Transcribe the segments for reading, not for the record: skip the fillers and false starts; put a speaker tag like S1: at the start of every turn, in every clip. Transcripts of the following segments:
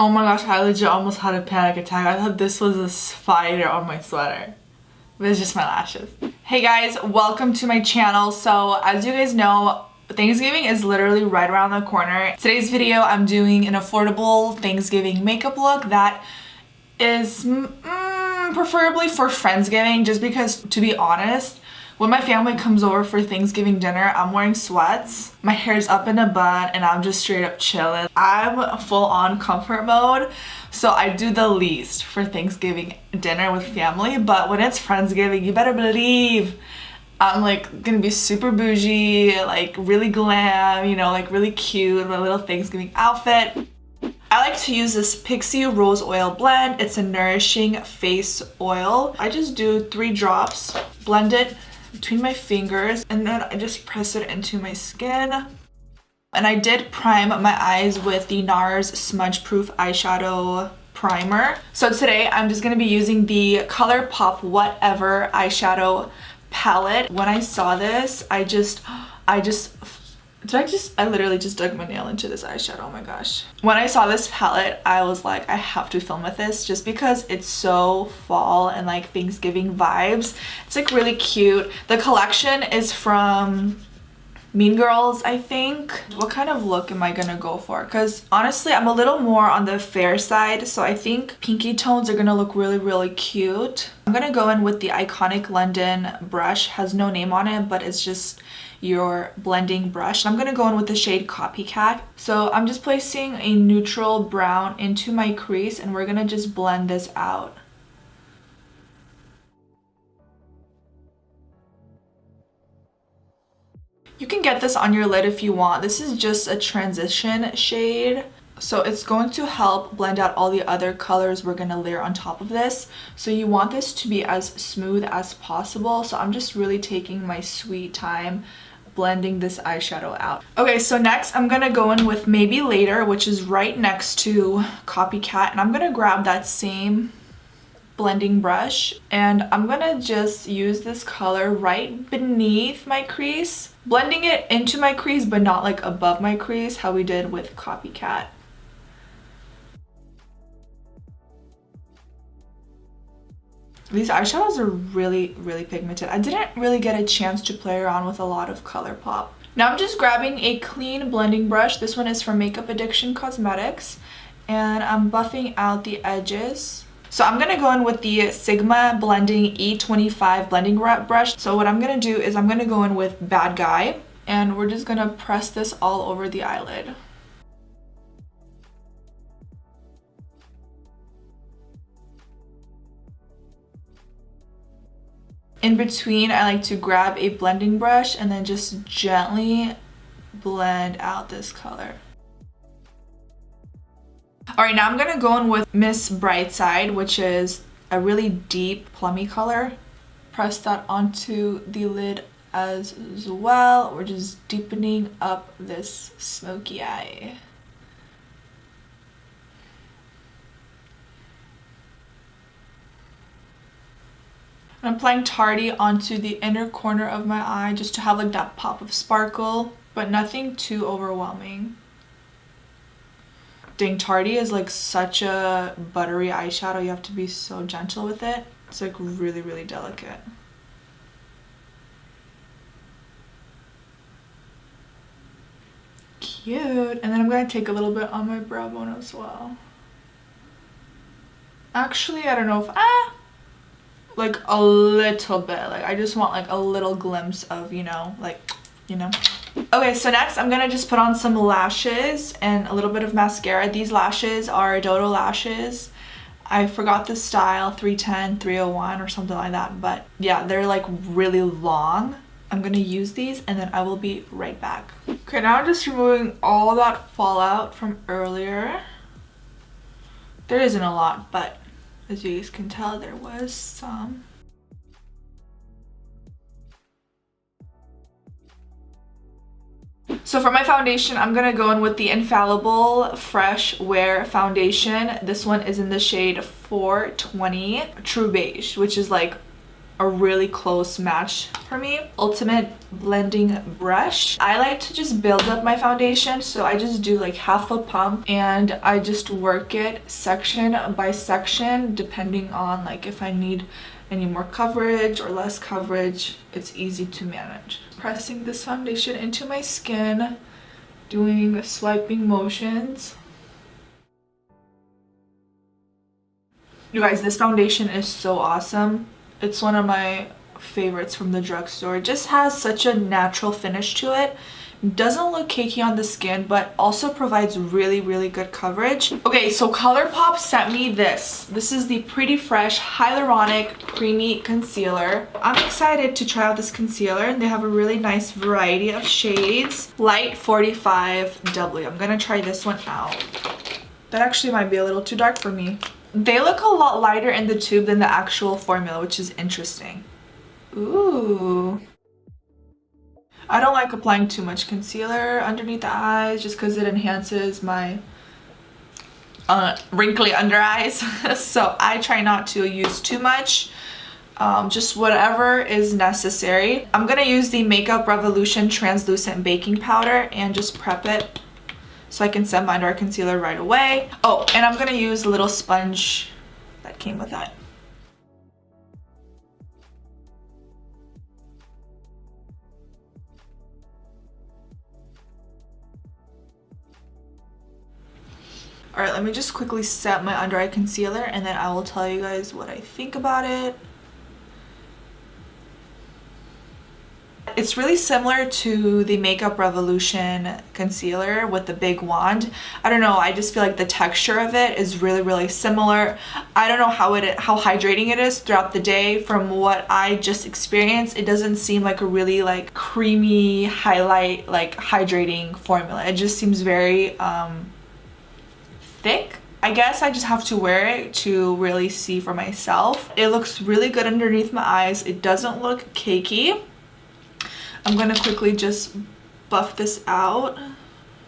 S1: Oh my gosh, I legit almost had a panic attack. I thought this was a spider on my sweater. But it's just my lashes. Hey guys, welcome to my channel. So as you guys know, Thanksgiving is literally right around the corner. Today's video, I'm doing an affordable Thanksgiving makeup look that is preferably for Friendsgiving, just because, to be honest, when my family comes over for Thanksgiving dinner, I'm wearing sweats, my hair's up in a bun, and I'm just straight up chilling. I'm full on comfort mode, so I do the least for Thanksgiving dinner with family, but when it's Friendsgiving, you better believe I'm like gonna be super bougie, like really glam, you know, like really cute, my little Thanksgiving outfit. I like to use this Pixi Roseoil blend. It's a nourishing face oil. I just do 3 drops, blend it between my fingers, and then I just press it into my skin. And I did prime my eyes with the Nars Smudgeproof eyeshadow primer. So today I'm just gonna be using the Colourpop Whatever eyeshadow palette. When I saw this, I literally just dug my nail into this eyeshadow. Oh my gosh. When I saw this palette, I was like, I have to film with this just because it's so fall and like Thanksgiving vibes. It's like really cute. The collection is from Mean Girls, I think. What kind of look am I gonna go for? Because honestly, I'm a little more on the fair side, so I think pinky tones are gonna look really, really cute. I'm gonna go in with the iconic London brush. Has no name on it, but it's just your blending brush. I'm gonna go in with the shade Copycat. So I'm just placing a neutral brown into my crease, and we're gonna just blend this out. You can get this on your lid if you want. This is just a transition shade, so it's going to help blend out all the other colors we're gonna layer on top of this. So you want this to be as smooth as possible, so I'm just really taking my sweet time blending this eyeshadow out. Okay, so next I'm gonna go in with Maybe Later, which is right next to Copycat, and I'm gonna grab that same blending brush, and I'm gonna just use this color right beneath my crease, blending it into my crease but not like above my crease, how we did with Copycat. These eyeshadows are really, really pigmented. I didn't really get a chance to play around with a lot of Colourpop. Now I'm just grabbing a clean blending brush. This one is from Makeup Addiction Cosmetics, and I'm buffing out the edges. So I'm gonna go in with the Sigma Blending E25 blending brush. So what I'm gonna do is I'm gonna go in with Bad Guy, and we're just gonna press this all over the eyelid. In between, I like to grab a blending brush and then just gently blend out this color. Alright, now I'm gonna go in with Miss Brightside, which is a really deep plummy color. Press that onto the lid as well. We're just deepening up this smoky eye. I'm applying Tardy onto the inner corner of my eye just to have like that pop of sparkle, but nothing too overwhelming. Dang, Tardy is like such a buttery eyeshadow. You have to be so gentle with it. It's like really, really delicate. Cute. And then I'm going to take a little bit on my brow bone as well. Actually, I don't know if like a little bit, like I just want like a little glimpse of, you know, like, you know. Okay, so next I'm gonna just put on some lashes and a little bit of mascara. These lashes are Dodo Lashes. I forgot the style, 310, 301 or something like that, but yeah, they're like really long. I'm gonna use these and then I will be right back. Okay, now I'm just removing all that fallout from earlier. There isn't a lot, but as you guys can tell, there was some. So for my foundation, I'm gonna go in with the Infallible Fresh Wear Foundation. This one is in the shade 420 True Beige, which is like a really close match for me. Ultimate blending brush. I like to just build up my foundation, so I just do like half a pump and I just work it section by section depending on like if I need any more coverage or less coverage. It's easy to manage. Pressing this foundation into my skin, doing swiping motions. You guys, this foundation is so awesome. It's one of my favorites from the drugstore. It just has such a natural finish to it. Doesn't look cakey on the skin, but also provides really, really good coverage. Okay, so Colourpop sent me this. This is the Pretty Fresh Hyaluronic Creamy Concealer. I'm excited to try out this concealer. They have a really nice variety of shades. Light 45W. I'm gonna try this one out. That actually might be a little too dark for me. They look a lot lighter in the tube than the actual formula, which is interesting. Ooh. I don't like applying too much concealer underneath the eyes just because it enhances my wrinkly under eyes. So I try not to use too much. Just whatever is necessary. I'm gonna use the Makeup Revolution Translucent Baking Powder and just prep it so I can set my under eye concealer right away. Oh, and I'm gonna use a little sponge that came with that. All right, let me just quickly set my under eye concealer and then I will tell you guys what I think about it. It's really similar to the Makeup Revolution concealer with the big wand. I don't know, I just feel like the texture of it is really, really similar. I don't know how hydrating it is throughout the day. From what I just experienced, it doesn't seem like a really like creamy highlight, like hydrating formula. It just seems very thick. I guess I just have to wear it to really see for myself. It looks really good underneath my eyes. It doesn't look cakey. I'm gonna quickly just buff this out.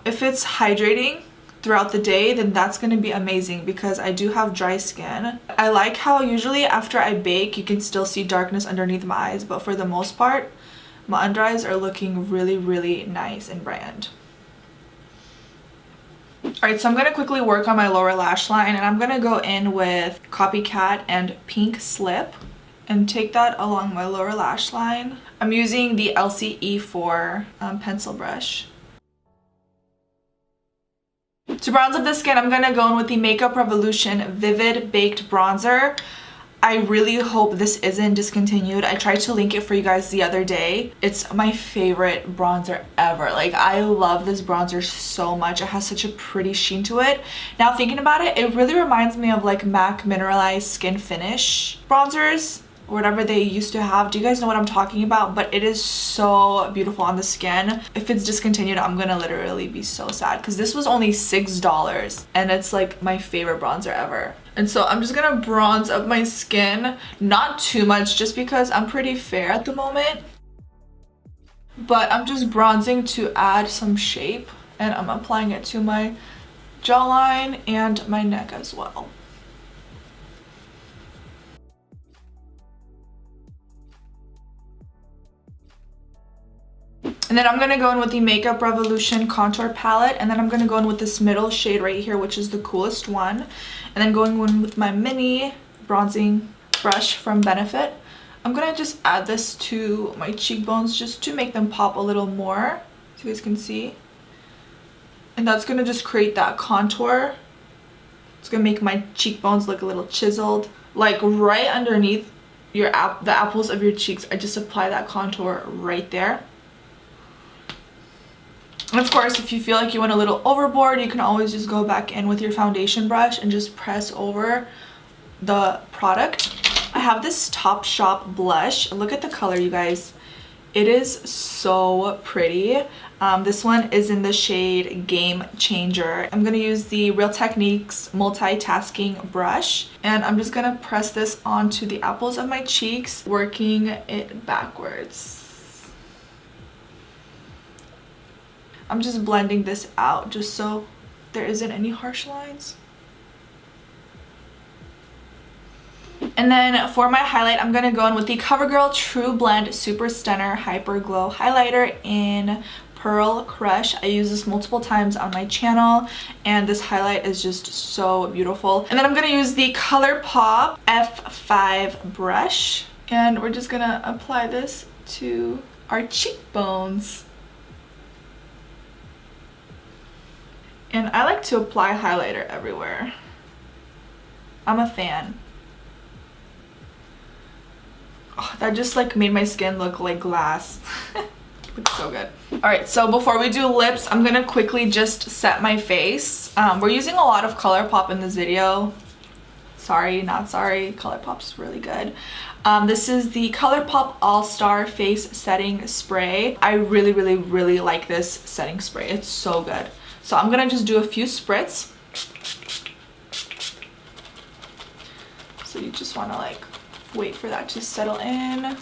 S1: If it's hydrating throughout the day, then that's gonna be amazing because I do have dry skin. I like how usually after I bake, you can still see darkness underneath my eyes, but for the most part, my under eyes are looking really, really nice and brand. Alright, so I'm gonna quickly work on my lower lash line and I'm gonna go in with Copycat and Pink Slip and take that along my lower lash line. I'm using the Elcie E4 pencil brush. To bronze up the skin, I'm gonna go in with the Makeup Revolution Vivid Baked Bronzer. I really hope this isn't discontinued. I tried to link it for you guys the other day. It's my favorite bronzer ever. Like, I love this bronzer so much. It has such a pretty sheen to it. Now thinking about it, it really reminds me of like MAC Mineralized Skin Finish bronzers, whatever they used to have. Do you guys know what I'm talking about? But it is so beautiful on the skin. If it's discontinued, I'm gonna literally be so sad because this was only $6 and it's like my favorite bronzer ever. And so I'm just gonna bronze up my skin, not too much just because I'm pretty fair at the moment, but I'm just bronzing to add some shape and I'm applying it to my jawline and my neck as well. And then I'm gonna go in with the Makeup Revolution contour palette, and then I'm gonna go in with this middle shade right here, which is the coolest one, and then going in with my mini bronzing brush from Benefit. I'm gonna just add this to my cheekbones just to make them pop a little more, so you guys can see. And that's gonna just create that contour. It's gonna make my cheekbones look a little chiseled, like right underneath the apples of your cheeks. I just apply that contour right there. And of course, if you feel like you went a little overboard, you can always just go back in with your foundation brush and just press over the product. I have this Topshop blush. Look at the color, you guys. It is so pretty. This one is in the shade Game Changer. I'm gonna use the Real Techniques multitasking brush, and I'm just gonna press this onto the apples of my cheeks, working it backwards. I'm just blending this out just so there isn't any harsh lines. And then for my highlight, I'm gonna go in with the Covergirl True Blend Super Stunner Hyper Glow Highlighter in Pearl Crush. I use this multiple times on my channel and this highlight is just so beautiful. And then I'm gonna use the Colourpop F5 brush and we're just gonna apply this to our cheekbones. And I like to apply highlighter everywhere. I'm a fan. Oh, that just like made my skin look like glass. Looks so good. Alright, so before we do lips, I'm gonna quickly just set my face. We're using a lot of Colourpop in this video. Sorry, not sorry. Colourpop's really good. This is the Colourpop All-Star Face Setting Spray. I really like this setting spray. It's so good. So I'm gonna just do a few spritz. So you just wanna like wait for that to settle in.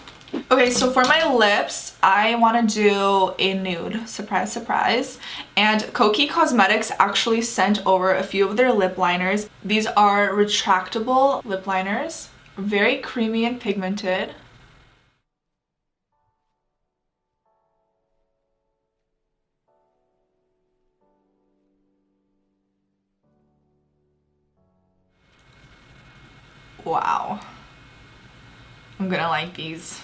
S1: Okay, so for my lips, I want to do a nude. Surprise, surprise. And Koki Cosmetics actually sent over a few of their lip liners. These are retractable lip liners. Very creamy and pigmented. Wow. I'm gonna like these.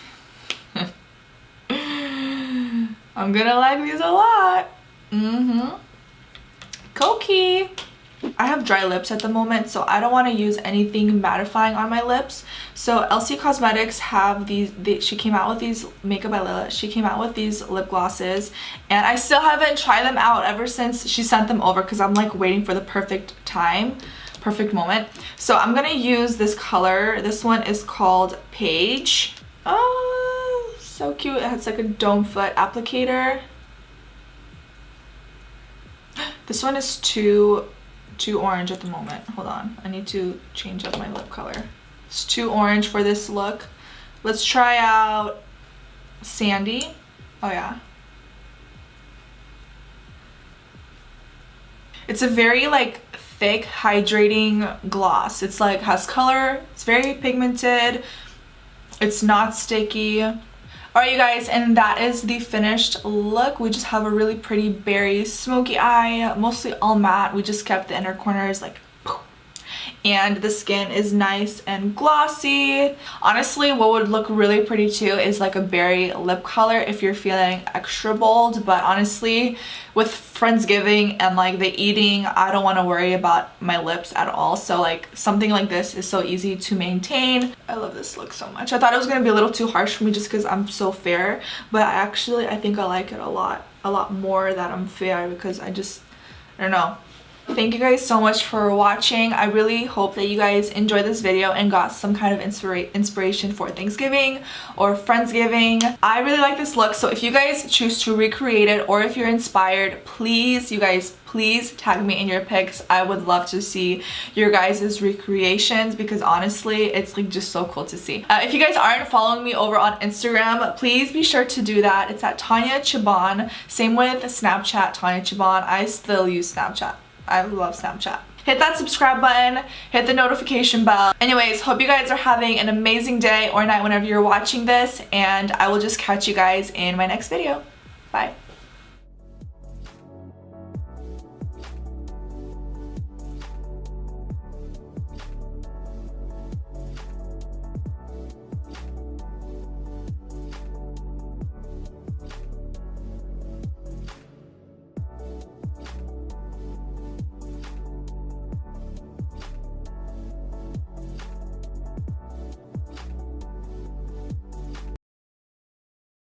S1: I'm gonna like these a lot. Koki. I have dry lips at the moment, so I don't want to use anything mattifying on my lips. So Elcie Cosmetics have these, she came out with these, Makeup by Lila, she came out with these lip glosses and I still haven't tried them out ever since she sent them over because I'm like waiting for the perfect time, perfect moment. So I'm gonna use this color. This one is called Paige. Oh, so cute. It has like a dome foot applicator. This one is too orange at the moment. Hold on, I need to change up my lip color. It's too orange for this look. Let's try out Sandy. Oh yeah. It's a very like thick hydrating gloss. It's like has color, it's very pigmented, it's not sticky. Alright you guys, and that is the finished look. We just have a really pretty berry smoky eye, mostly all matte. We just kept the inner corners like poof. And the skin is nice and glossy. Honestly, what would look really pretty too is like a berry lip color if you're feeling extra bold, but honestly with Friendsgiving and like the eating, I don't want to worry about my lips at all. So like something like this is so easy to maintain. I love this look so much. I thought it was going to be a little too harsh for me just because I'm so fair, but I think I like it a lot more that I'm fair because I don't know. Thank you guys so much for watching. I really hope that you guys enjoyed this video and got some kind of inspiration for Thanksgiving or Friendsgiving. I really like this look, so if you guys choose to recreate it or if you're inspired, please, you guys, please tag me in your pics. I would love to see your guys' recreations because honestly, it's like just so cool to see. If you guys aren't following me over on Instagram, please be sure to do that. It's at Tanya Chabon. Same with Snapchat, Tanya Chabon. I still use Snapchat. I love Snapchat. Hit that subscribe button, hit the notification bell. Anyways, hope you guys are having an amazing day or night whenever you're watching this, and I will just catch you guys in my next video. Bye.